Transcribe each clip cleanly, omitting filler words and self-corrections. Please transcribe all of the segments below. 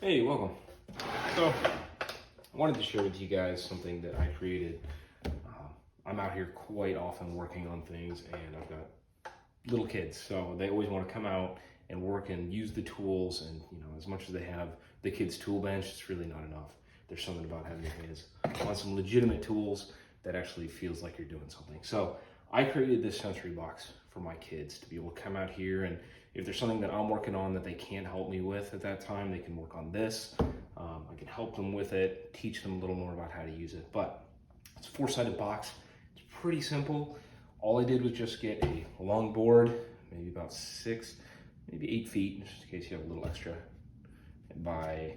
Hey, welcome. So, I wanted to share with you guys something that I created. I'm out here quite often working on things, and I've got little kids, so they always want to come out and work and use the tools. And as much as they have the kids' tool bench, it's really not enough. There's something about having your hands on some legitimate tools that actually feels like you're doing something. So, I created this sensory box for my kids to be able to come out here, and if there's something that I'm working on that they can't help me with at that time, they can work on this. I can help them with it, teach them a little more about how to use it. But it's a four-sided box. It's pretty simple. All I did was just get a long board, maybe about 6, maybe 8 feet, just in case you have a little extra, by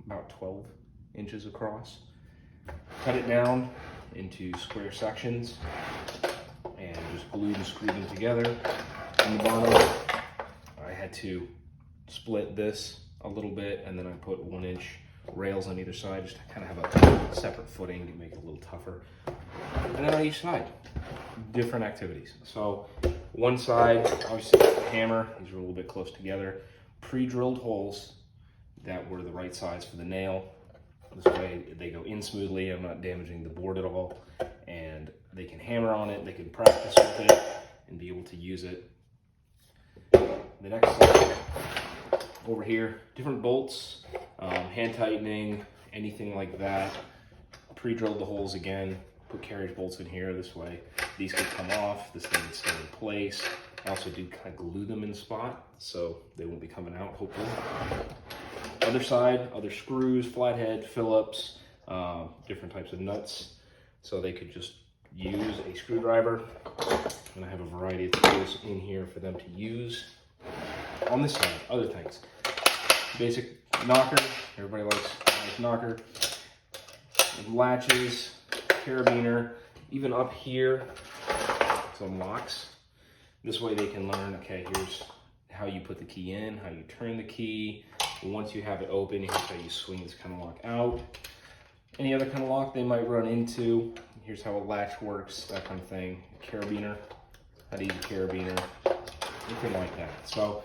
about 12 inches across. Cut it down into square sections and just glued and screwed them together. In the bottom, I had to split this a little bit, and then I put 1-inch rails on either side just to kind of have a separate footing to make it a little tougher. And then on each side, different activities. So one side, obviously the hammer, these are a little bit close together, pre-drilled holes that were the right size for the nail. This way they go in smoothly, I'm not damaging the board at all, and they can hammer on it, they can practice with it, and be able to use it. The next side, over here, different bolts, hand tightening, anything like that. Pre-drilled the holes again, put carriage bolts in here this way. These could come off, this thing would stay in place. I also do kind of glue them in spot, so they won't be coming out, hopefully. Other side, other screws, flathead, Phillips, different types of nuts. So they could just use a screwdriver, and I have a variety of tools in here for them to use. On this side, other things. Basic knocker, everybody likes a nice knocker. Latches, carabiner, even up here, some locks. This way they can learn, okay, here's how you put the key in, how you turn the key. Once you have it open, here's how you swing this kind of lock out. Any other kind of lock they might run into. Here's how a latch works, that kind of thing. Carabiner, how to use a carabiner, anything like that. So,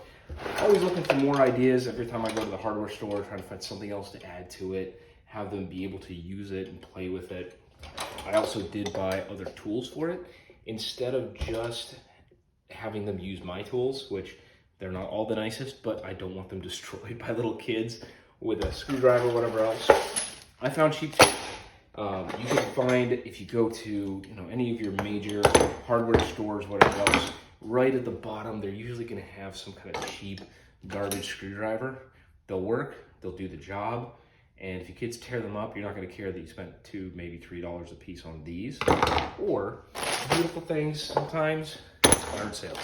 always looking for more ideas every time I go to the hardware store, trying to find something else to add to it, have them be able to use it and play with it. I also did buy other tools for it, instead of just having them use my tools, which they're not all the nicest, but I don't want them destroyed by little kids with a screwdriver or whatever else. I found cheap tools. You can find, if you go to any of your major hardware stores, whatever else, right at the bottom, they're usually going to have some kind of cheap garbage screwdriver. They'll work, they'll do the job, and if your kids tear them up, you're not going to care that you spent $2, maybe $3 a piece on these. Or, beautiful things sometimes, yard sales.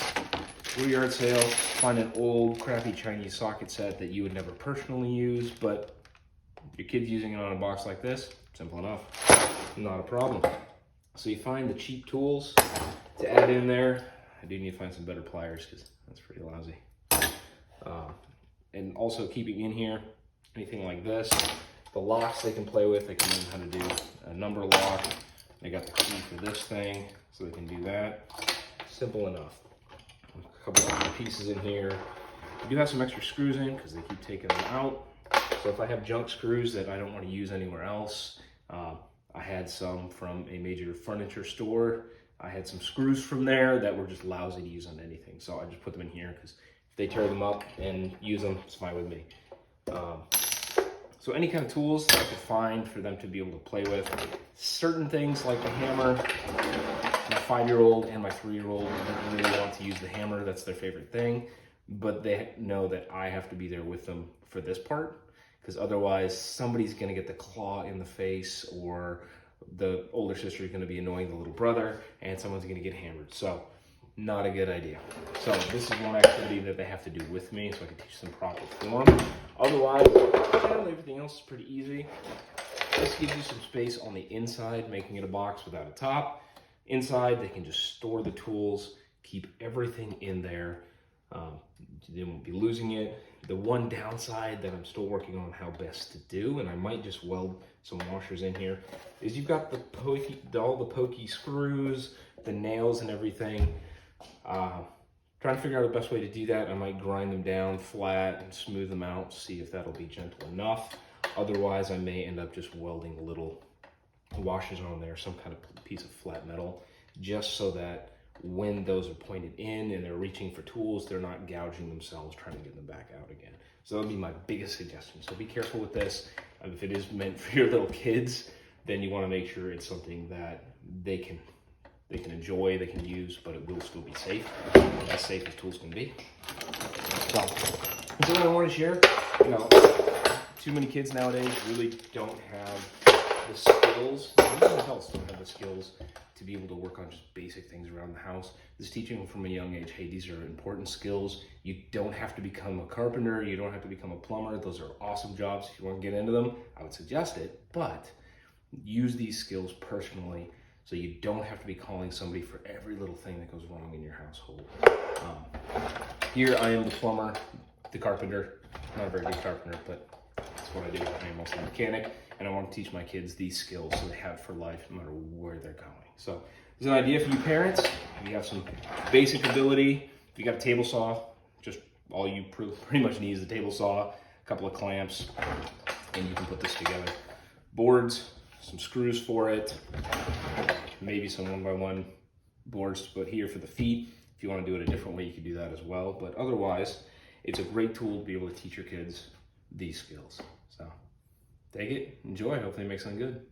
Go to yard sale, find an old crappy Chinese socket set that you would never personally use, but your kid's using it on a box like this, simple enough, not a problem. So you find the cheap tools to add in there. I do need to find some better pliers because that's pretty lousy. And also keeping in here, anything like this, the locks they can play with, they can learn how to do a number lock. They got the key for this thing, so they can do that. Simple enough. A couple other pieces in here. I do have some extra screws in because they keep taking them out. So if I have junk screws that I don't want to use anywhere else, I had some from a major furniture store. I had some screws from there that were just lousy to use on anything. So I just put them in here because if they tear them up and use them, it's fine with me. So any kind of tools I could find for them to be able to play with. Certain things like the hammer, my 5-year-old and my 3-year-old don't really want to use the hammer. That's their favorite thing. But they know that I have to be there with them for this part, because otherwise somebody's going to get the claw in the face, or the older sister is going to be annoying the little brother, and someone's going to get hammered. So not a good idea. So this is one activity that they have to do with me, so I can teach them proper form. Otherwise, generally everything else is pretty easy. This gives you some space on the inside, making it a box without a top. Inside, they can just store the tools, keep everything in there. They won't be losing it. The one downside that I'm still working on how best to do, and I might just weld some washers in here, is you've got all the pokey screws, the nails and everything. trying to figure out the best way to do that. I might grind them down flat and smooth them out, see if that'll be gentle enough. Otherwise, I may end up just welding little washers on there, some kind of piece of flat metal, just so that when those are pointed in and they're reaching for tools, they're not gouging themselves trying to get them back out again. So that would be my biggest suggestion. So be careful with this. If it is meant for your little kids, then you want to make sure it's something that they can enjoy, they can use, but it will still be safe, as safe as tools can be. So that's what I want to share. You know, too many kids nowadays really don't have the skills, even adults don't have the skills to be able to work on just basic things around the house. Just teaching them from a young age, hey, these are important skills. You don't have to become a carpenter, you don't have to become a plumber. Those are awesome jobs. If you want to get into them, I would suggest it, but use these skills personally so you don't have to be calling somebody for every little thing that goes wrong in your household. Here I am the plumber, the carpenter, not a very good carpenter, but that's what I do. I am also a mechanic, and I want to teach my kids these skills so they have for life no matter where they're going. So there's an idea for you parents. If you have some basic ability, if you got a table saw, just all you pretty much need is a table saw, a couple of clamps, and you can put this together. Boards, some screws for it, maybe some 1x1 boards to put here for the feet. If you want to do it a different way, you can do that as well. But otherwise, it's a great tool to be able to teach your kids these skills. So take it, enjoy, hopefully it makes something good.